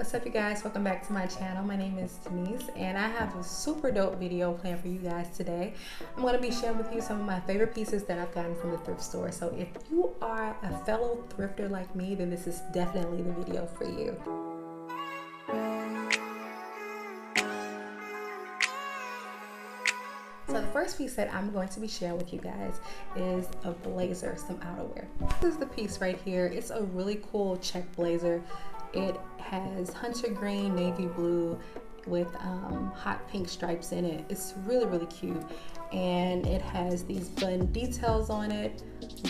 What's up, you guys? Welcome back to my channel. My name is Denise and I have a super dope video planned for you guys today. I'm going to be sharing with you some of my favorite pieces that I've gotten from the thrift store. So if you are a fellow thrifter like me, then this is definitely the video for you. So the first piece that I'm going to be sharing with you guys is a blazer, some outerwear. This is the piece right here. It's a really cool check blazer. It has hunter green, navy blue with hot pink stripes in it. It's really cute, and it has these button details on it,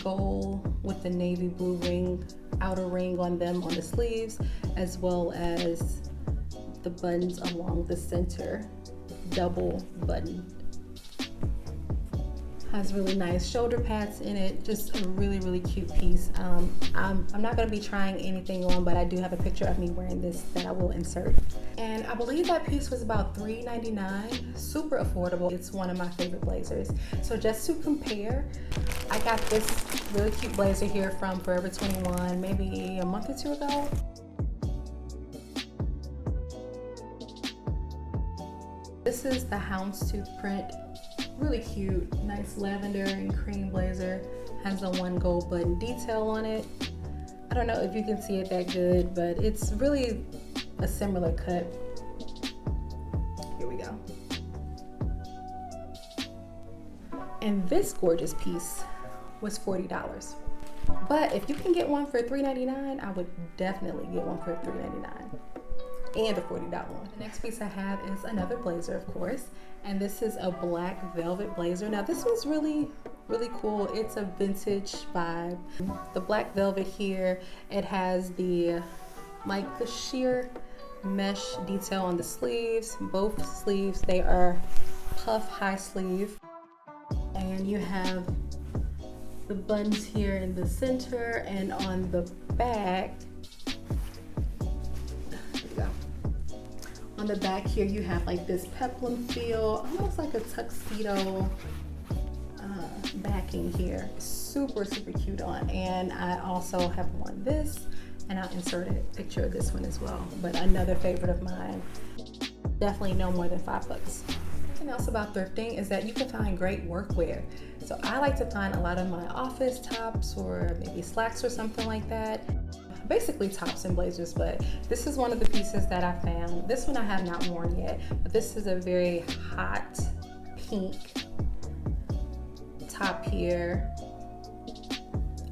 gold with the navy blue ring, outer ring on them on the sleeves, as well as the buttons along the center, double button. Has really nice shoulder pads in it. Just a really cute piece. I'm not going to be trying anything on, but I do have a picture of me wearing this that I will insert. And I believe that piece was about $3.99. Super affordable. It's one of my favorite blazers. So just to compare, I got this really cute blazer here from Forever 21 maybe a month or two ago. This is the houndstooth print. Really cute, nice lavender and cream blazer. Has a one gold button detail on it. I don't know if you can see it that good, but it's really a similar cut. Here we go. And this gorgeous piece was $40. But if you can get one for $3.99, I would definitely get one for $3.99. And a $40 one. The next piece I have is another blazer, of course, and this is a black velvet blazer. Now this one's really cool. It's a vintage vibe. The black velvet here, it has the sheer mesh detail on the sleeves. Both sleeves, they are puff high sleeve, and you have the buttons here in the center, and on the back, on the back here you have like this peplum feel, almost like a tuxedo backing here. Super cute on. And I also have worn this, and I'll insert a picture of this one as well. But another favorite of mine, definitely no more than $5. Something else about thrifting is that you can find great workwear. So I like to find a lot of my office tops or maybe slacks or something like that. Basically tops and blazers, but this is one of the pieces that I found. This one I have not worn yet, but this is a very hot pink top here,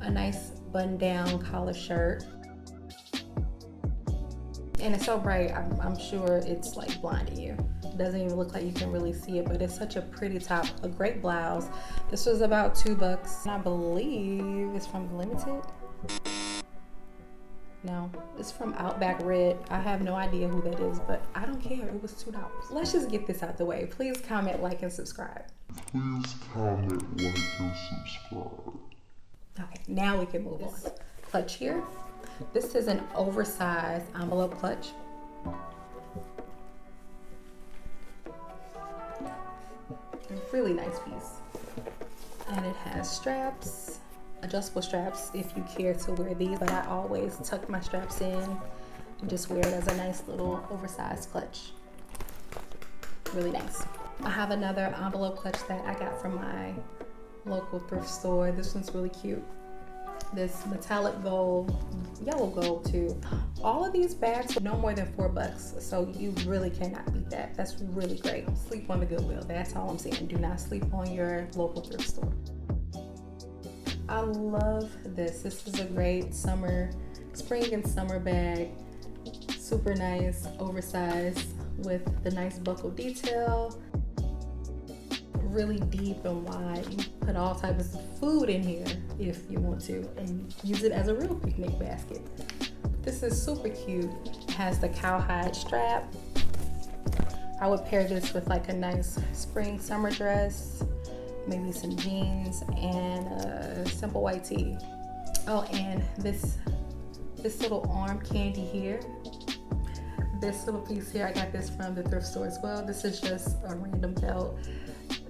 a nice button down collar shirt, and it's so bright I'm sure it's like blinding you. It doesn't even look like you can really see it, but it's such a pretty top. A great blouse. This was about $2, and I believe it's from Limited. No, it's from Outback Red. I have no idea who that is, but I don't care. It was $2. Let's just get this out the way. Please comment, like, and subscribe. Please comment, like, and subscribe. Okay, now we can move on. Clutch here. This is an oversized envelope clutch. A really nice piece. And it has straps. Adjustable straps if you care to wear these, but I always tuck my straps in and just wear it as a nice little oversized clutch. Really nice. I have another envelope clutch that I got from my local thrift store. This one's really cute. This metallic gold, yellow gold too. All of these bags are no more than $4, so you really cannot beat that. That's really great. Don't sleep on the Goodwill. That's all I'm saying. Do not sleep on your local thrift store. I love this. This is a great spring and summer bag. Super nice, oversized with the nice buckle detail. Really deep and wide. You put all types of food in here if you want to, and use it as a real picnic basket. This is super cute. It has the cowhide strap. I would pair this with like a nice spring summer dress, maybe some jeans and a simple white tee. Oh, and this little arm candy here. This little piece here, I got this from the thrift store as well. This is just a random belt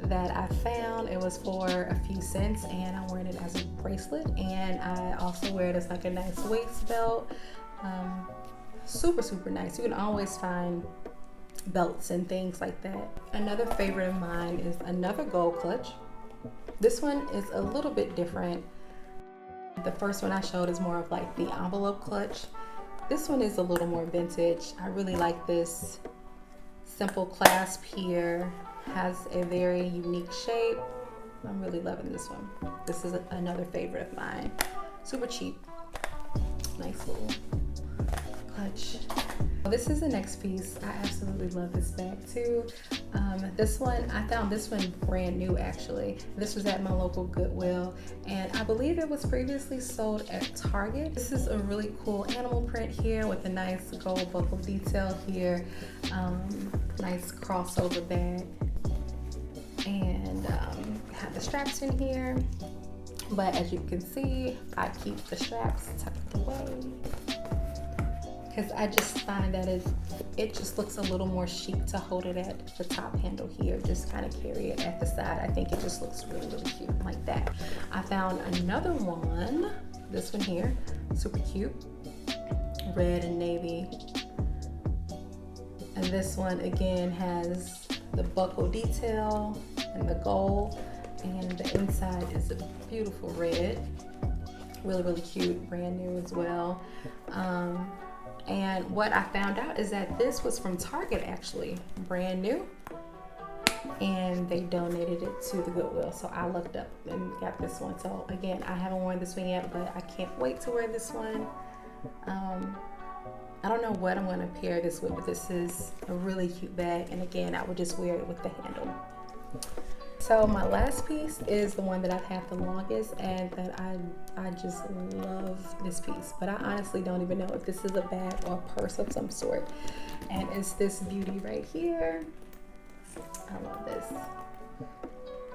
that I found. It was for a few cents, and I'm wearing it as a bracelet, and I also wear it as like a nice waist belt. Super, super nice. You can always find belts and things like that. Another favorite of mine is another gold clutch. This one is a little bit different. The first one I showed is more of like the envelope clutch. This one is a little more vintage. I really like this simple clasp here. Has a very unique shape. I'm really loving this one. This is another favorite of mine. Super cheap. Nice little clutch. This is the next piece. I absolutely love this bag too. This one, I found this one brand new actually. This was at my local Goodwill, and I believe it was previously sold at Target. This is a really cool animal print here with a nice gold buckle detail here. Nice crossover bag, and have the straps in here. But as you can see, I keep the straps tucked away, because I just find that it just looks a little more chic to hold it at the top handle here. Just kind of carry it at the side. I think it just looks really, really cute like that. I found another one, this one here, super cute, red and navy. And this one again has the buckle detail and the gold, and the inside is a beautiful red. Really, really cute, brand new as well. And what I found out is that this was from Target actually, brand new, and they donated it to the Goodwill. So I looked up and got this one. So again, I haven't worn this one yet, but I can't wait to wear this one. I don't know what I'm going to pair this with, but this is a really cute bag, and again, I would just wear it with the handle. So my last piece is the one that I've had the longest, and that I just love this piece, but I honestly don't even know if this is a bag or a purse of some sort. And it's this beauty right here. I love this.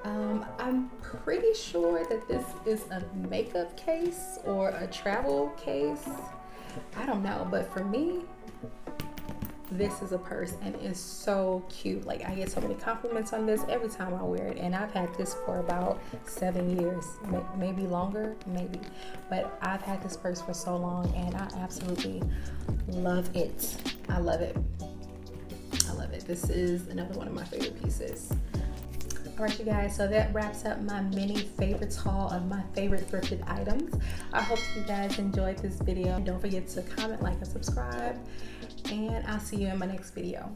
I'm pretty sure that this is a makeup case or a travel case. I don't know, but for me, this is a purse, and it's so cute. Like, I get so many compliments on this every time I wear it, and I've had this for about 7 years, maybe longer, maybe, but I've had this purse for so long, and I absolutely love it. I love it. I love it. This is another one of my favorite pieces. All right, you guys, so that wraps up my mini favorites haul of my favorite thrifted items. I hope you guys enjoyed this video. Don't forget to comment, like, and subscribe, and I'll see you in my next video.